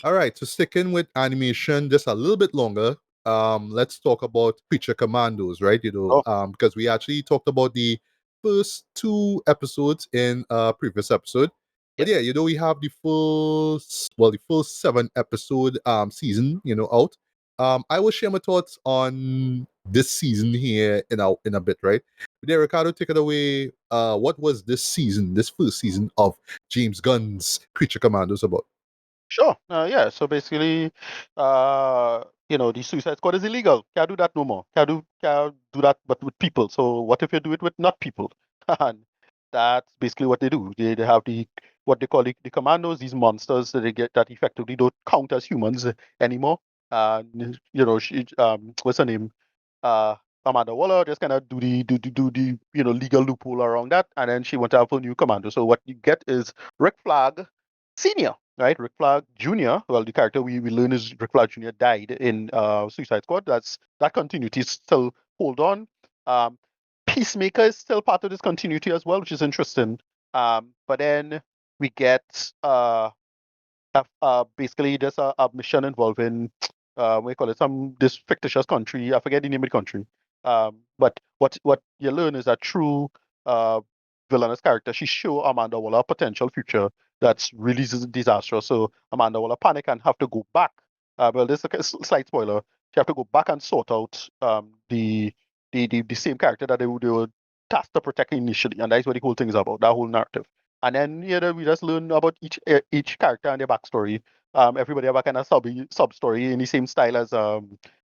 All right, so sticking with animation just a little bit longer, let's talk about Creature Commandos, right? Oh, Because we actually talked about the first two episodes in a previous episode. But yeah, yeah, we have the full seven episode season, out. I will share my thoughts on this season here in a bit, right? But yeah, Ricardo, take it away. What was this first season of James Gunn's Creature Commandos about? sure. Yeah. So basically, the Suicide Squad is illegal. Can't do that no more. Can't do that, but with people. So what if you do it with not people? And that's basically what they do. They have what they call the commandos, these monsters that they get that effectively don't count as humans anymore. And what's her name? Uh, Amanda Waller just kind of do the legal loophole around that, and then she went to have a new commando. So what you get is Rick Flag Senior, right? Rick Flag Jr. Well, the character we learn is Rick Flag Jr. died in Suicide Squad. That continuity still hold on. Um, Peacemaker is still part of this continuity as well, which is interesting. But then we get basically there's a mission involving what do you call it, this fictitious country. I forget the name of the country. But what you learn is that through uh villainous character, she show Amanda Waller a potential future that's really disastrous. So Amanda Waller panic and have to go back. Well, this is a slight spoiler. She have to go back and sort out the same character that they were tasked to protect initially, and that's what the whole thing is about. That whole narrative. And then we just learn about each character and their backstory. Everybody have a kind of sub story in the same style as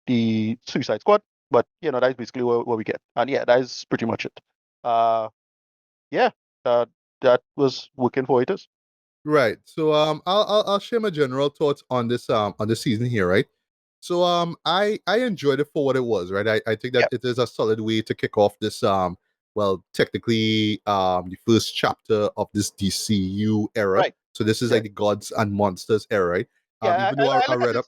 the Suicide Squad, but that's basically what we get. And yeah, that is pretty much it. Uh, yeah, uh, that was working for it is. Right. So I'll share my general thoughts on this season here, right? So I enjoyed it for what it was, right? I think that Yeah, it is a solid way to kick off this technically the first chapter of this DCU era. right. So this is Yeah, like the Gods and Monsters era, right? yeah. Even though I I look at read it. up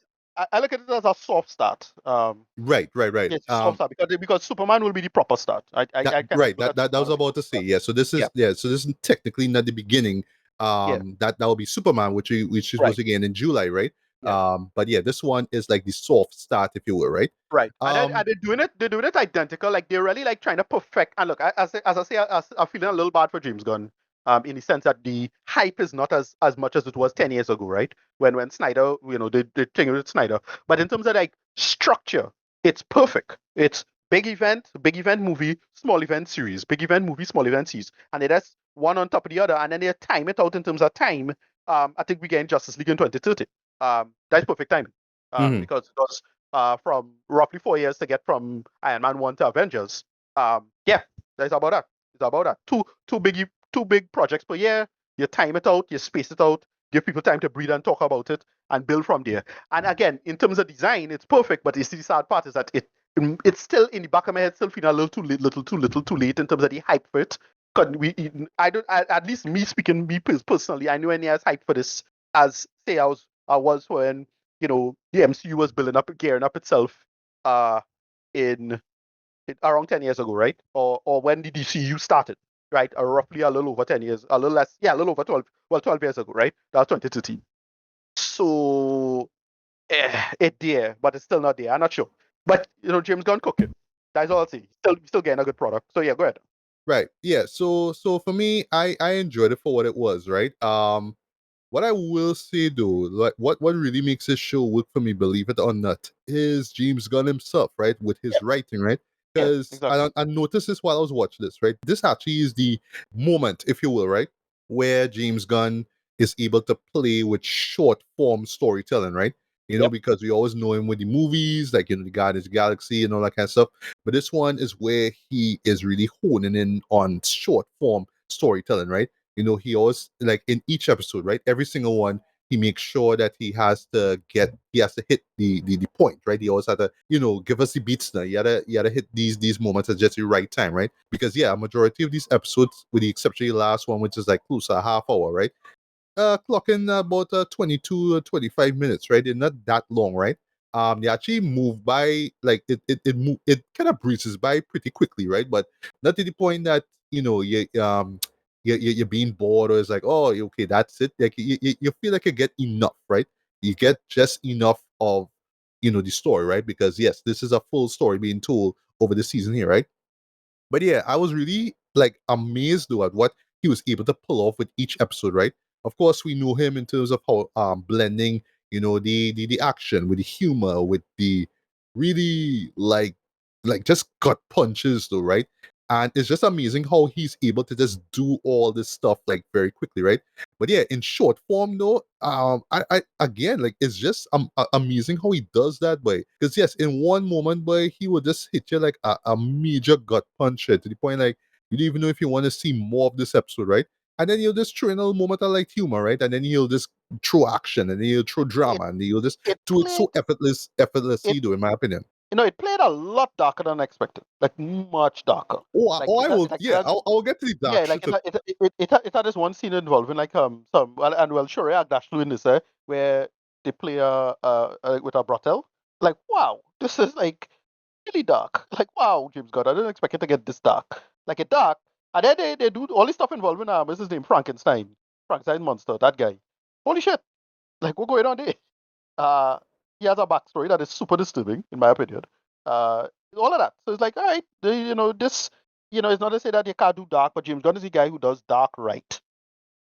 I look at it as a soft start. right. It's a soft start because Superman will be the proper start. I kind of Right, look at that was Superman as the about to proper say, start. yeah. So this is technically not the beginning. Yeah, That will be Superman, which is right. supposed to begin in July, right? Yeah. But yeah, this one is like the soft start, if you will, right? Right, and Um, they're doing it identical. Like they're really like trying to perfect. And look, as I say, I'm feeling a little bad for James Gunn, in the sense that the hype is not as much as it was 10 years ago, right? When Snyder, they thing with Snyder. But in terms of like structure, it's perfect. It's big event movie, small event series, big event movie, small event series, and it has one on top of the other, and then they time it out in terms of time. I think we get Justice League in 2030. That's perfect timing. mhm. Because it was from roughly 4 years to get from Iron Man 1 to Avengers. Yeah, that's about that. It's about that. Two big projects per year. You time it out, you space it out, give people time to breathe and talk about it, and build from there. And again, in terms of design, it's perfect. But you see, the sad part is that it's still in the back of my head, still feeling a little too late, little too late in terms of the hype for it. Could we? I don't. At least me speaking, me personally, I knew any as hype for this as say I was when the MCU was building up, gearing up itself uh, in, around 10 years ago, right? Or when the DCU started, right? Roughly a little over 10 years, a little less, yeah, a little over 12, well, 12 years ago, right? That was 2013. So, it there, but it's still not there. I'm not sure. But, James Gunn cooking. That's all I'll say. Still getting a good product. So, yeah, go ahead. Right. Yeah. So for me, I enjoyed it for what it was, right? What I will say though, like what really makes this show work for me, believe it or not, is James Gunn himself, right? With Yeah, his writing, right? yeah, Because exactly. I noticed this while I was watching this, right? This actually is the moment, if you will, right? Where James Gunn is able to play with short form storytelling, right? Yep. Because we always know him with the movies, like the Guardians of the Galaxy and all that kind of stuff. But this one is where he is really honing in on short form storytelling, right? He always like in each episode, right? Every single one, he makes sure that he has to hit the point, right? He always had to, give us the beats now. You gotta hit these moments at just the right time, right? Because yeah, a majority of these episodes, with the exception of the last one, which is like close to a half hour, right? Clocking about 22 or 25 minutes, right? They're not that long, right? They actually move by like it kind of breezes by pretty quickly, right? But not to the point that you're being bored or it's like, oh, okay, that's it. Like you feel like you get enough, right? you get just enough of the story, right? Because yes, this is a full story being told over the season here, right? But yeah, I was really like amazed though at what he was able to pull off with each episode, right? Of course, we know him in terms of how blending, the action with the humor, with the really like just gut punches though, right? And it's just amazing how he's able to just do all this stuff like very quickly, right? But yeah, in short form though, I again like it's just amazing how he does that, boy. Because yes, in one moment, boy, he will just hit you like a major gut punch to the point like you don't even know if you want to see more of this episode, right? And then he'll just throw in a little moment of like humor, right? And then he'll just throw action, and then he'll throw It drama, and he'll just it do it so played it effortlessly, though, in my opinion. it played a lot darker than expected, like much darker. Like I will, like yeah, I'll get to the yeah, dark like shit. it had this one scene involving like some well and well sure yeah that's in this where they play with a brothel. Like wow, this is like really dark. Like wow, James God, I didn't expect it to get this dark. Like it dark, and then they do all this stuff involving what's his name, Frankenstein monster, that guy. Holy shit! Like what's going on there? Uh, he has a backstory that is super disturbing, in my opinion. All of that. So it's like, all right, this, it's not to say that you can't do dark, but James Gunn is the guy who does dark right.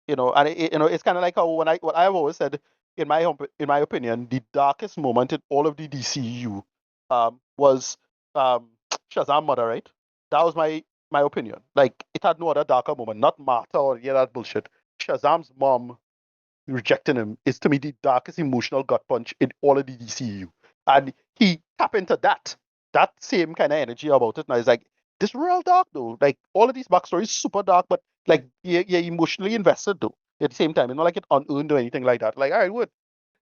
And it's kind of like how what I've always said in my opinion, the darkest moment in all of the DCU was Shazam murder, right? That was my opinion. Like it had no other darker moment, not Martha or yeah that bullshit. Shazam's mom rejecting him is to me the darkest emotional gut punch in all of the DCU. And he tap into that same kind of energy about it. Now it's like this real dark though. Like all of these backstories super dark, but like you're emotionally invested though. At the same time, it's not like it unearned or anything like that. Like I would.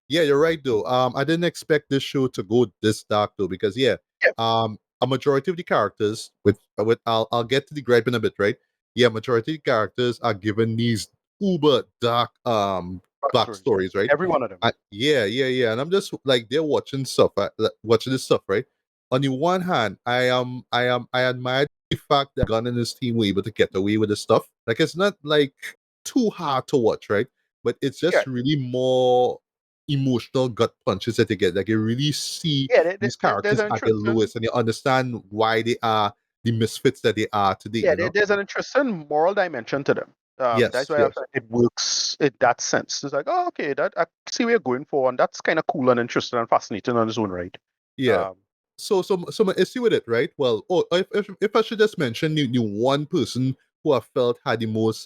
Yeah, you're right though. I didn't expect this show to go this dark though, because yeah, Yeah, a majority of the characters with I'll get to the gripe in a bit, right? Yeah, majority of the characters are given these uber dark backstories. backstories, right? Every one of them. Yeah, and I'm just like they're watching stuff, watching this stuff, right? On the one hand, I admire the fact that Gunn and his team were able to get away with this stuff. Like it's not like too hard to watch, right? But it's Yeah. just really more emotional gut punches that they get. Like you really see Yeah, these there's characters an at their interesting lowest, and you understand why they are the misfits that they are today. yeah, there's an interesting moral dimension to them. That's Yes, why I yes. feel it works in that sense. It's like, oh, okay, that I see where you're going for, and that's kind of cool and interesting and fascinating on its own right. Yeah. Um, So my issue with it, right? Well, if I should just mention the one person who I felt had the most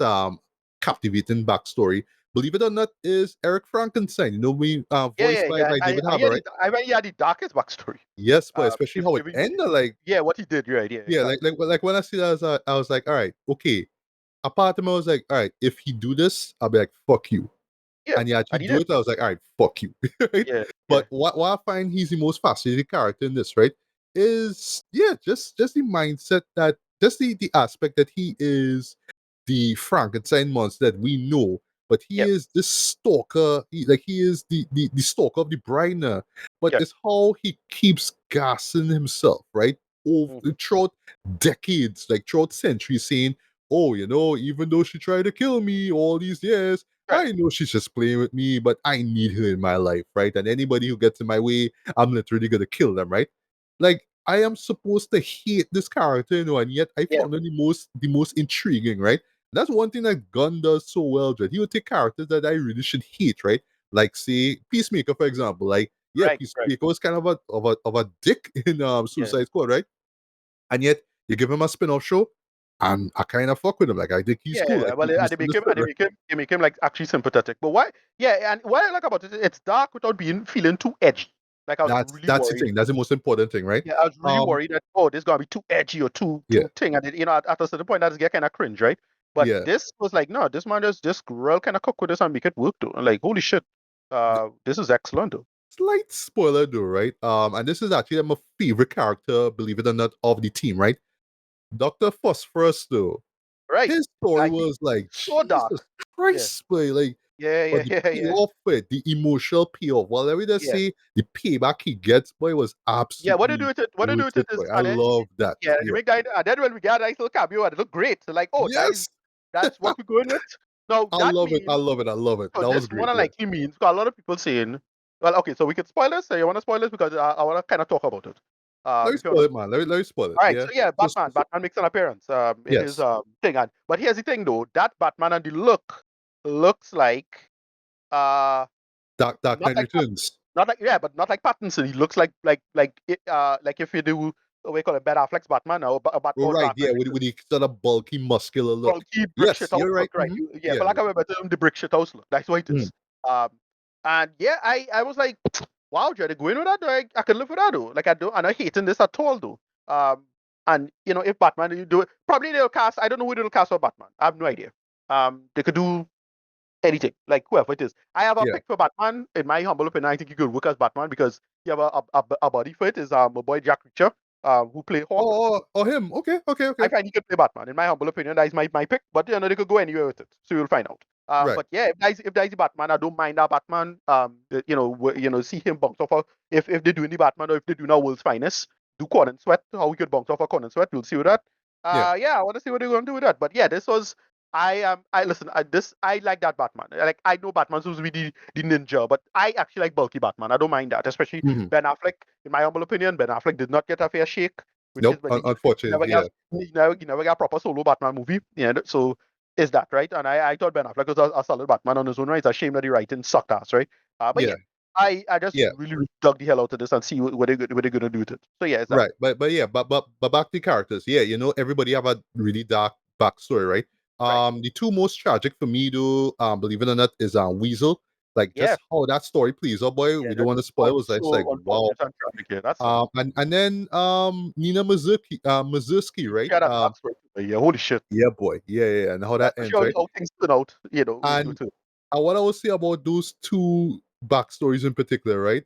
captivating backstory, believe it or not, is Eric Frankenstein. We yeah, voiced yeah, by yeah. David I hear Harbour, right? I hear the darkest backstory. Yes, but especially If, how it if you, ended, like yeah, what he did, right? Yeah, yeah, exactly. like when I see that, I was like, all right, okay. A part of me was like, all right, if he do this, I'll be like, fuck you. Yeah, And he actually and he do did. it, I was like, all right, fuck you. Right? Yeah, yeah, But what I find he's the most fascinating character in this, right? Is yeah, just the mindset that just the aspect that he is the Frankenstein monster that we know, but he yeah, is this stalker. He is the stalker of the Briner. But yeah. it's how he keeps gassing himself, right? Over Mm-hmm. throughout decades, like throughout centuries, saying, "Oh, even though she tried to kill me all these years, Right. I know she's just playing with me, but I need her in my life, right? And anybody who gets in my way, I'm literally gonna kill them, right? Like I am supposed to hate this character, and yet I Yeah. found him the most intriguing, right? That's one thing that Gunn does so well, Jed. He would take characters that I really should hate, right? Like say Peacemaker, for example. Like, yeah, Right. Right. Peacemaker was kind of a dick in Yeah. Suicide Squad, right? And yet you give him a spin-off show, and I kind of fuck with him. Like I think he's cool. Yeah, Like well, he's and misunderstood, right? they make him like actually sympathetic. But why? Yeah, and what I like about it, it's dark without being feeling too edgy. Like I was really That's the worried. thing. That's the most important thing, right? Yeah, I was really Um, worried that oh, this is gonna be too edgy or yeah, too thing, and at a certain point, that get kind of cringe, right? But yeah. this was like, no, this man just this girl kind of cook with this and make it work though. And like, holy shit, this is excellent though. Slight spoiler though, right? And this is actually my favorite character, believe it or not, of the team, right? Dr. Phosphorus though. Right? His story He's was like, so Jesus dark. Yeah, Christ, boy. Like, yeah, but yeah, the yeah, yeah, payoff for it, the emotional payoff, well, let me just yeah. say the payback he gets, boy, was Yeah, what they do absolutely with it? What they do worth with it it, is, boy. I love that. yeah, they Yeah. make that, and then when we got a nice little cameo, and it looked great. So like, oh, Yes. that's what we're going with. Now I that love it. I means, love it. I love it. so That was this more great. than Yeah. likely means, got a lot of people saying Well, okay, so we could spoil this. So you want to spoil this because I want to kind of talk about it. Let me If you want spoil to. it, man. Let me spoil it. All right, Yeah. so yeah, Batman. So Batman makes an appearance in his yes, thing, but here's the thing though. That Batman and the look looks like uh Dark not Knight like Returns. not like but not like Pattinson. He looks like if you do what we call it Ben Affleck's Batman Well, or right. Dark Yeah, Knight with Returns. the sort of bulky, muscular look. Bulky brick Yes, shit house you're right. look, right? Yeah, Yeah. for lack of a better term, the brick shit house look. That's what it Mhm. is. Um, and yeah, I was like, wow, Jerry, going with that, though, I can live with that, though. Like, I'm not hating this at all, though. And if Batman, you do it, probably they'll cast. I don't know who they'll cast for Batman. I have no idea. They could do anything, like whoever it is. I have a Yeah. pick for Batman. In my humble opinion, I think he could work as Batman because you have a body for it. Is my boy Jack Reacher, who play Hawk. Him. Okay. I Okay. find he could play Batman. In my humble opinion, that is my pick. But they could go anywhere with it, so you'll find out. Right. But yeah, if that's the Batman, I don't mind that Batman. See him bounce off. If they're doing the Batman or if they're doing our world's finest, do Conan Sweat. How we could bounce off a Conan Sweat, we'll see with that. Yeah. Yeah, I want to see what they're going to do with that. But yeah, this was. I listen. I like that Batman. Like I know Batman's supposed to be the ninja, but I actually like bulky Batman. I don't mind that, especially Hmm. Ben Affleck. In my humble opinion, Ben Affleck did not get a fair shake with his Nope. but he never Unfortunately, got yeah. he never got a proper solo Batman movie. Yeah, so is that right? And I thought Ben Affleck was a solid Batman on his own right. It's a shame that the writing sucked ass, right? But yeah, Yeah. I just Yeah. really, really dug the hell out of this and see what they're gonna do with it. So yeah, it's that. Right. But yeah. But back to characters. Yeah. Everybody have a really dark backstory, right? Right. The two most tragic for me, though, believe it or not, is Weasel. Like Yeah. just how that story plays. Oh boy, Yeah. we don't That's want to spoil. It was like so wow. unfortunate and tragic. Yeah, that's sad. And then Nina Mazursky, right? Yeah, that backstory. Yeah, holy shit. Yeah, boy. Yeah. And how Yeah, that ends, especially right? how things turn out. Due And to what I would say about those two backstories in particular, right?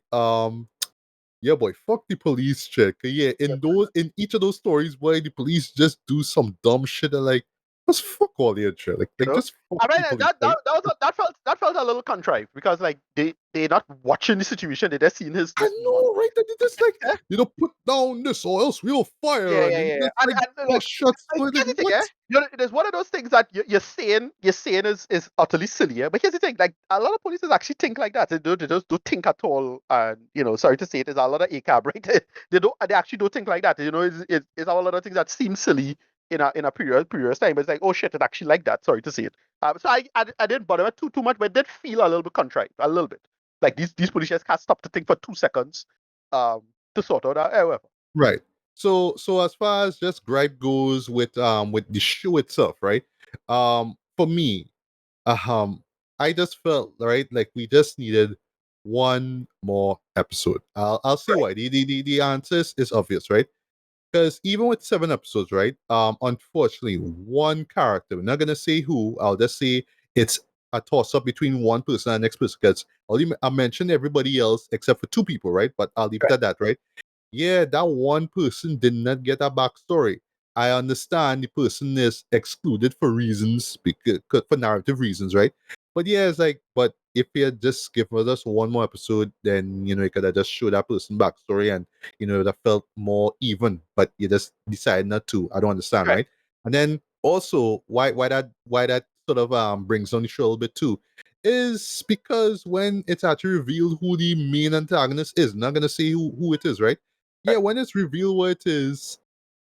Yeah, boy, fuck the police check. Yeah, yeah, in each of those stories, boy, the police just do some dumb shit and like, just fuck all the shit. you Like know. just fuck I mean, the police, that right? that that, was, that felt a little contrived because like they're not watching the situation. They're just seeing his I this one. know, right? That they just like, Yeah, put down this or else we'll yeah, fire, and yeah, you yeah. just like And push look, shots. like, Like here's the thing, what? yeah. There's one of those things that you're saying is utterly silly, yeah. But here's the thing, like a lot of police actually think like that. They just don't think at all. And sorry to say it, there's a lot of ACAB, right? They actually don't think like that. It's a lot of things that seem silly in a previous time, but it's like, oh shit, it actually like that. Sorry to say it. So I didn't bother with too much, but it did feel a little bit contrived, a little bit. Like these police just can't stop to think for 2 seconds, to sort out that. However, Right. So as far as just gripe goes with the show itself, right? For me, I just felt right like we just needed one more episode. I'll see right, why. The answer is obvious, right? Because even with 7 episodes, right? Unfortunately, one character. We're not gonna say who. I'll just say it's a toss up between one person and the next person. Because I mentioned everybody else except for two people, right? But I'll leave it right, at that, right? Yeah, that one person did not get a backstory. I understand the person is excluded for reasons, because for narrative reasons, right? But yeah, it's like, but if you had just given us one more episode, then you could have just showed that person backstory, and it would have felt more even. But you just decided not to. I don't understand, right, right? And then also, why that sort of brings on the show a little bit too, is because when it's actually revealed who the main antagonist is, not gonna say who it is, right? Yeah, right, when it's revealed what it is,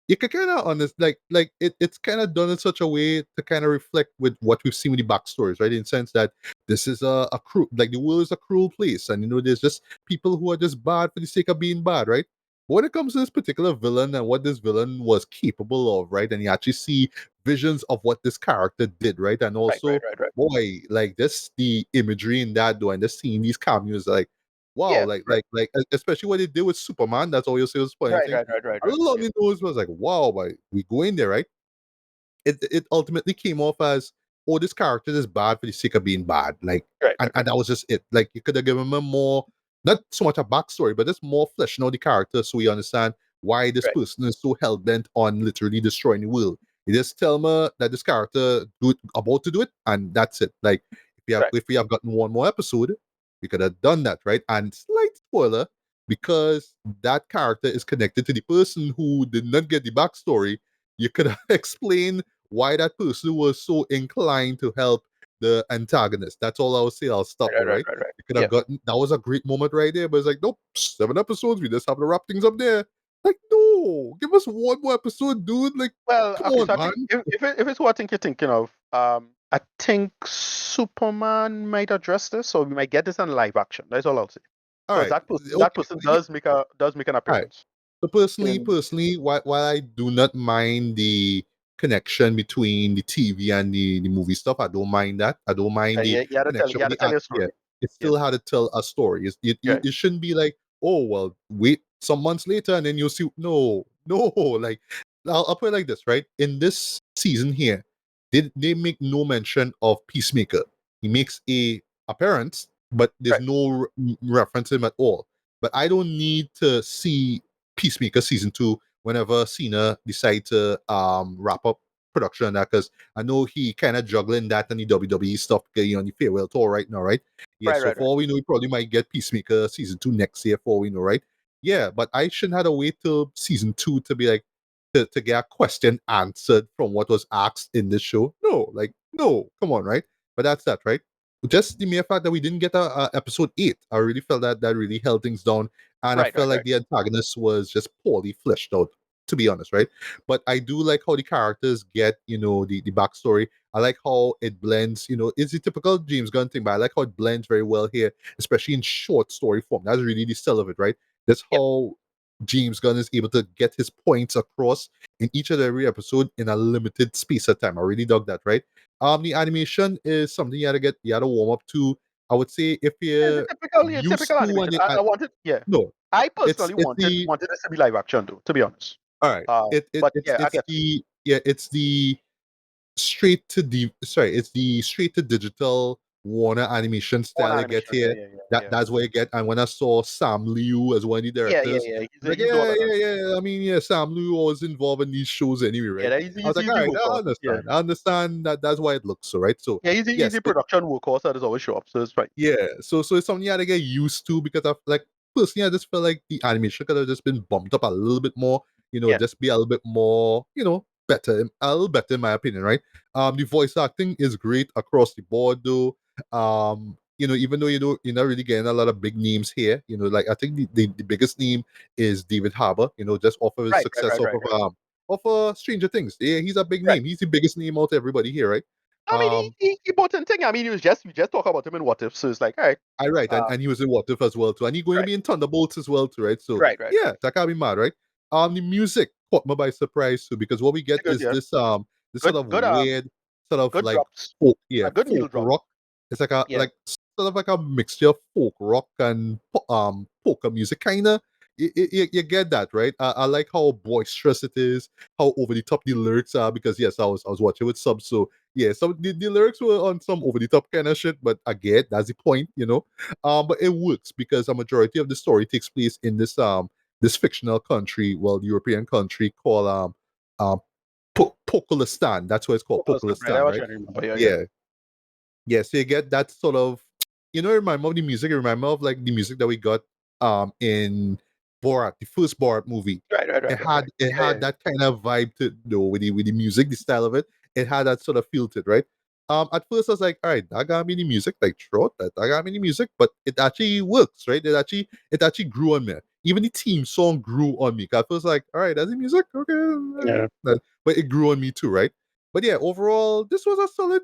you can kind of honest like it's kind of done in such a way to kind of reflect with what we've seen with the backstories, right? In the sense that this is a cruel, like the world is a cruel place, and there's just people who are just bad for the sake of being bad, right? But when it comes to this particular villain and what this villain was capable of, right, and you actually see visions of what this character did, right, and right, right, also, right, right. boy, like this the imagery in that though, and just seeing these cameos, like wow, Yeah, especially what they did with Superman. That's all you'll say was funny right, thing. right, right, right, A right. little on Yeah, the nose was like, wow, but we go in there, right? It ultimately came off as, oh, this character is bad for the sake of being bad. Like, right, and, right, right, and that was just it. Like, you could have given him more, not so much a backstory, but just more fleshing out the character so we understand why this right, person is so hell bent on literally destroying the world. You just tell me that this character about to do it, and that's it. Like, right, if we have gotten one more episode, we could have done that, right? And slight spoiler, because that character is connected to the person who did not get the backstory, you could have explained why that person was so inclined to help the antagonist. That's all I would say. I'll stop there, right? Right. You could Yeah. have gotten that was a great moment right there, but it's like, nope, 7 episodes, we just have to wrap things up there. Like, no, give us one more episode, dude. Like, Well, come okay, on, so I think man. if it's who I think you're thinking of, I think Superman might address this, so we might get this in live action. That's all I'll say. All Because right, that okay. person does make an All right. appearance. So In personally, while I do not mind the connection between the TV and the movie stuff, I don't mind that. I don't mind the you had to tell connection you had with to the tell act. your Yeah, story. it Yeah, still had to tell a story. right, It shouldn't be like, oh well, wait some months later and then you'll see. No, no. Like, I'll put it like this, right? In this season here, they make no mention of Peacemaker. He makes a appearance, but there's right, no reference to him at all. But I don't need to see Peacemaker season 2 whenever Cena decide to wrap up production on that, because I know he kind of juggling that and the WWE stuff, on the farewell tour right now, right? Yeah, so right. for all we know, we probably might get Peacemaker season 2 next year, for all we know, right? Yeah, but I shouldn't have to wait till season 2 to be like to get a question answered from what was asked in this show. No, like, no, come on, right? But that's that, right? Just the mere fact that we didn't get a episode 8, I really felt that really held things down, and I felt like Right. the antagonist was just poorly fleshed out, to be honest, right? But I do like how the characters get, the backstory. I like how it blends, it's the typical James Gunn thing, but I like how it blends very well here, especially in short story form. That's really the sell of it, right? That's Yep. how James Gunn is able to get his points across in each and every episode in a limited space of time. I really dug that, right? The animation is something you had to warm up to. I would say if Yeah, it's you're a typical, used to, animation. I wanted, yeah. no, I personally it's the wanted this to be live action, though. To be honest. all right. But yeah, I It's get you. the yeah, it's the it's the straight to digital Warner animation One style you get animation. Yeah, here. yeah. That's what you get. And when I saw Sam Liu as one of the directors, Yeah. I was like, He's all yeah, of that. yeah. I mean, yeah, Sam Liu was involved in these shows anyway, Yeah, right? I was he's like, all the right, I workhorse. Yeah, understand. I understand that that's why it looks so, right? So yeah. He's yes, the production workhorse that is always show up. So it's right. yeah, so it's something you had to get used to, because I like personally I just felt like the animation could have just been bumped up a little bit more, Yeah. just be a little bit more, better, a little better in my opinion, right? The voice acting is great across the board though. Even though you're not really getting a lot of big names here, like I think the biggest name is David Harbour, just off of his success off of Stranger Things. Yeah, he's a big Right. name. He's the biggest name out of everybody here, right? I mean, Um he bought in thing. I mean, we just talk about him in What If. So it's like, all right, I right, uh, and he was in What If as well too, and he's going to right, be in Thunderbolts as well too, right? So yeah, that can't be mad, right? The music caught me by surprise too, because what we get good, is yeah, this sort of good, weird, sort of good like drops, good needle folk drop. rock. It's like a Yeah, sort of like a mixture of folk rock and polka music, kind of. You get that, right? I like how boisterous it is, how over the top the lyrics are. Because yes, I was watching with subs, so yeah, some the lyrics were on some over the top kind of shit. But again, that's the point, but it works because a majority of the story takes place in this fictional country, well, European country called um Pokulistan. That's what it's called, focus, right. I Pokulistan, was right? trying to remember. Yeah. Yeah, yeah. So you get that sort of, it remind me of the music. It remind me of like the music that we got in Borat, the first Borat movie. Right. It Yeah. had that kind of vibe to, with the music, the style of it. It had that sort of feel to it, right? At first I was like, all right, that got me the music, like throat, that got me the music, but it actually works, right? It actually grew on me. Even the theme song grew on me. 'Cause I was like, all right, that's the music, okay, Yeah. but it grew on me too, right? But yeah, overall, this was a solid,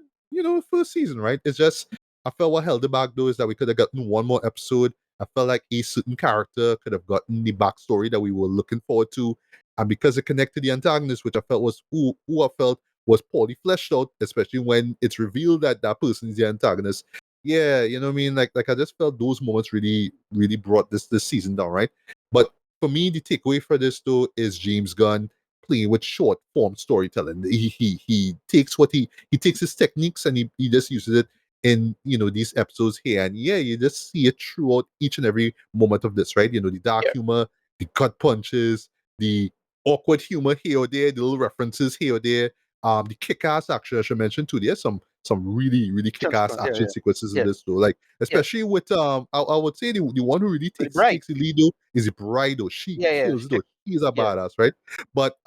first season, right? It's just I felt what held it back though is that we could have gotten one more episode. I felt like a certain character could have gotten the backstory that we were looking forward to. And because it connected the antagonist, which I felt was who I felt was poorly fleshed out, especially when it's revealed that that person is the antagonist. Yeah, you know what I mean? Like I just felt those moments really, really brought this season down, right? But for me, the takeaway for this though is James Gunn playing with short form storytelling. He takes he takes his techniques and he just uses it in these episodes here, and yeah, you just see it throughout each and every moment of this, right? The dark Yeah. humor, the gut punches, the awkward humor here or there, the little references here or there, the kick-ass action I should mention too. There's some really really Action kick-ass sequence. action sequences in Yeah. this though, like Yeah. especially with I would say the one who really Pretty bright. takes the lead though is the bride though. She Yeah. kills it though. She's a Yeah. badass, right? But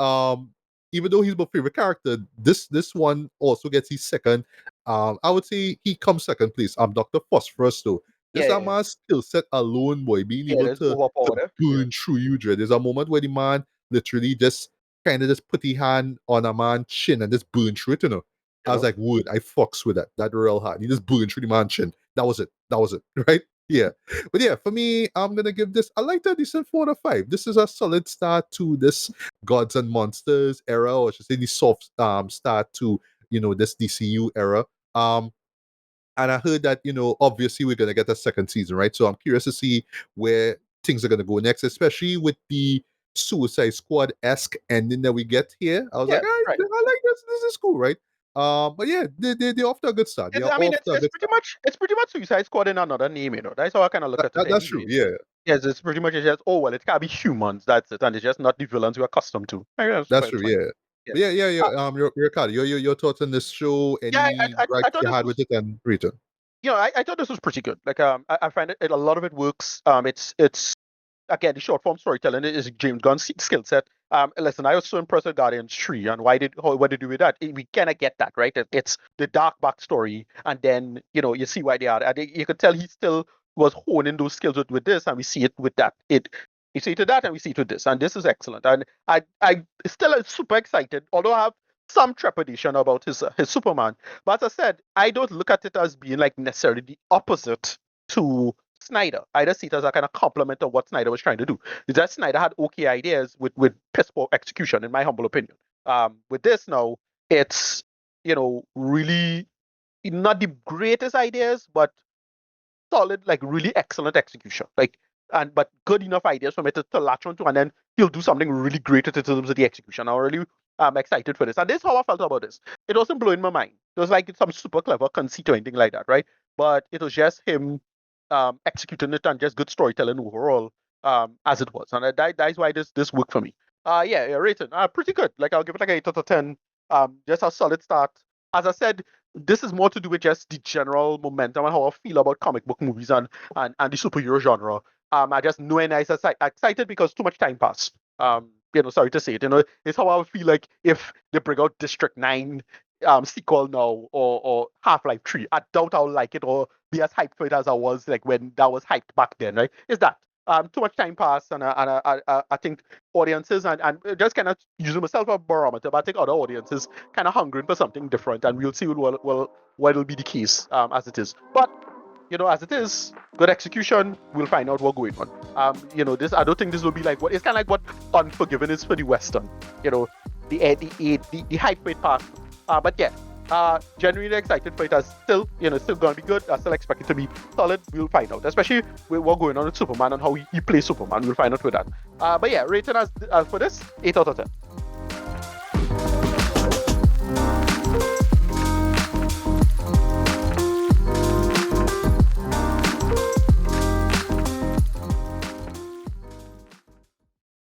even though he's my favorite character, this one also gets his second I would say he comes second place. Dr. Phosphorus though. This Yeah, a man's skill set alone, boy, being yeah, able there's to overpowered. Yeah, burn through you, Dre. There's a moment where the man literally just kind of just put the hand on a man's chin and just burn through it, you know. you I was know. like, wood, I fucks with that. That real hard. He just burned through the man's chin. That was it. That was it. Right? Yeah. But yeah, for me, I'm gonna give this I like that decent 4 out of 5. This is a solid start to this Gods and Monsters era, or I should say the soft start to, this DCU era. Um and I heard that, obviously we're gonna get a second season, right? So I'm curious to see where things are gonna go next, especially with the Suicide Squad esque ending that we get here. I was Yeah, like, I right. like this. This is cool, right? But yeah, they're off to a good start. They are I mean, off to a good start. it's pretty much Suicide Squad in another name, you know. That's how I kind of look at it That's true. anyway. Yeah, Yes, it's pretty much just, oh well, it can't be humans, that's it, and it's just not the villains we're accustomed to. I guess that's quite true. fine. Yeah. Yeah. But yeah. Uh, Ricardo, your thoughts on this show? yeah, Any I gripes thought you this had with was, it, and return? I thought this was pretty good. Like, I find a lot of it works. It's again, the short form storytelling is James Gunn's skill set. Listen, I was so impressed with Guardians 3 and what they do with that. We kind of get that, right? It's the dark backstory, and then you see why they are. And you could tell he still was honing those skills with this, and we see it with that. You see it with that, and we see it with this, and this is excellent. And I still am super excited, although I have some trepidation about his Superman. But as I said, I don't look at it as being like necessarily the opposite to Snyder. I just see it as a kind of complement of what Snyder was trying to do. Is that Snyder had okay ideas with piss poor execution, in my humble opinion. With this now, it's really not the greatest ideas, but solid, like really excellent execution. But good enough ideas for me to latch onto, and then he'll do something really great in terms of the execution. I'm really excited for this. And this is how I felt about this. It wasn't blowing my mind. It was like some super clever conceit or anything like that, right? But it was just him executing it and just good storytelling overall, as it was. And that's why this worked for me. Yeah, rating. Pretty good. Like I'll give it like an 8 out of 10. Just a solid start. As I said, this is more to do with just the general momentum and how I feel about comic book movies and the superhero genre. I just know and I'm excited because too much time passed. Sorry to say it. It's how I would feel like if they bring out District 9 sequel now or Half-Life 3. I doubt I'll like it or be as hyped for it as I was like when that was hyped back then, right? Is that too much time passed, and I think audiences and just kind of using myself a barometer, but I think other audiences kind of hungering for something different, and we'll see what will be the case as it is. But as it is, good execution, we'll find out what's going on. This I don't think this will be like what it's kind of like what Unforgiven is for the Western. The hype rate part. But yeah, genuinely excited for it. As still gonna be good. I still expect it to be solid. We'll find out, especially with what's going on with Superman and how he plays Superman. We'll find out with that. But yeah, rating as for this 8 out of 10.